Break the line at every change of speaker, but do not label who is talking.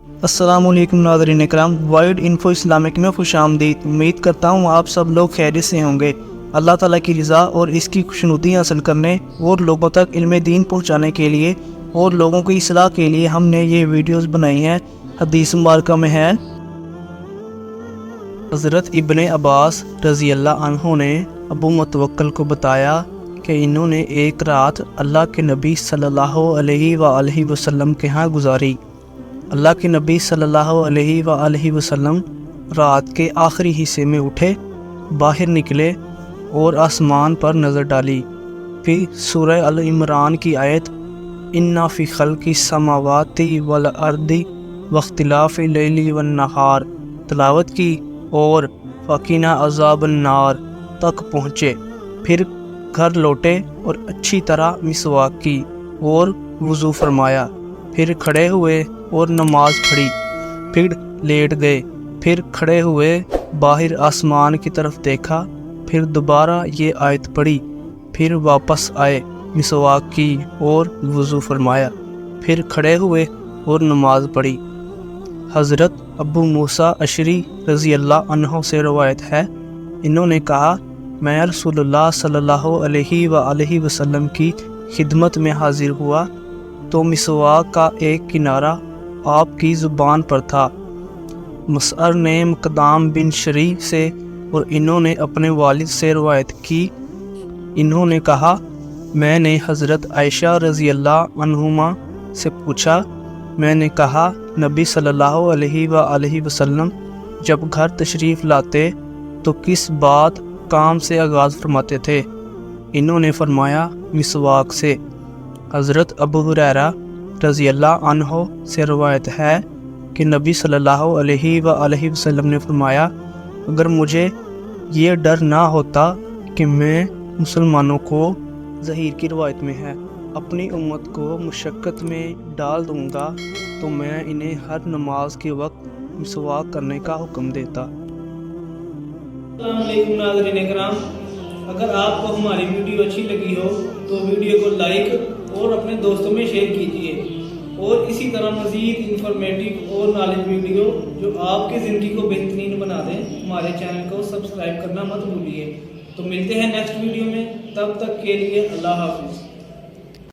अस्सलाम वालेकुम नाज़रीन इकराम, वाइड इन्फो इस्लामिक में खुशामदीद। उम्मीद करता हूँ आप सब लोग खैरियत से होंगे। अल्लाह ताला की रज़ा और इसकी खुशनुदी हासिल करने और लोगों तक इल्म दीन पहुँचाने के लिए और लोगों की इस्लाह के लिए हमने ये वीडियोस बनाई हैं। हदीस मुबारका में है, हज़रत इब्ने अब्बास रज़ी अल्लाह अन्हु ने अबू मुतवक्किल को बताया कि इन्होंने एक रात अल्लाह के नबी सल्लल्लाहु अलैहि वसल्लम के यहाँ गुजारी। अल्लाह के नबी सल्लल्लाहु अलैहि वसल्लम रात के आखिरी हिस्से में उठे, बाहर निकले और आसमान पर नज़र डाली। फिर सूरह अल इमरान की आयत इन्ना फ़ी ख़ल्क़ि समावाति वल अर्दि वख्तिलाफ़ि लैली वन नहार तिलावत की और फ़क़ीना अज़ाबन नार तक पहुँचे। फिर घर लौटे और अच्छी तरह मिसवाक की और वज़ू फरमाया। फिर खड़े हुए और नमाज पढ़ी, फिर लेट गए, फिर खड़े हुए, बाहर आसमान की तरफ देखा, फिर दोबारा ये आयत पढ़ी, फिर वापस आए, मिसवाक की और वज़ू फरमाया, फिर खड़े हुए और नमाज पढ़ी। हज़रत अबू मूसा अशरी रज़ी अल्लाह अन्हु से रवायत है, इन्होंने कहा, मैं रसूलुल्लाह सल्लल्लाहु अलैहि वसल्लम की खिदमत में हाजिर हुआ तो मिसवाक का एक किनारा आपकी ज़ुबान पर था। मुसअर ने मुक़दाम बिन शरी से और इन्होंने अपने वालिद से रवायत की, इन्होंने कहा, मैंने हज़रत आयशा रज़ी अल्लाह अन्हुमा से पूछा, मैंने कहा, नबी सल्लल्लाहु अलैहि वसल्लम जब घर तशरीफ़ लाते तो किस बात काम से आगाज़ फरमाते थे? इन्होंने फरमाया, मिसवाक से। हज़रत अबू हुरैरा रज़ी अल्लाह अन्हो से रवायत है कि नबी सल्लल्लाहु अलैहि वसल्लम ने फरमाया, अगर मुझे ये डर ना होता कि मैं मुसलमानों को ज़हीर की रवायत में है अपनी उम्मत को मुशक्क़त में डाल दूँगा तो मैं इन्हें हर नमाज के वक्त मिसवाक करने का हुक्म देता।
अस्सलाम वालेकुम नाज़रीन इकराम, अगर आपको हमारी वीडियो अच्छी लगी हो तो वीडियो को लाइक और अपने दोस्तों में शेयर कीजिए और इसी तरह मज़ीद इंफॉर्मेटिव और नॉलेज वीडियो जो आपकी ज़िंदगी को बेहतरीन बना दें, हमारे चैनल को सब्सक्राइब करना मत भूलिए। तो मिलते हैं नेक्स्ट वीडियो में, तब तक के लिए अल्लाह हाफ़िज़।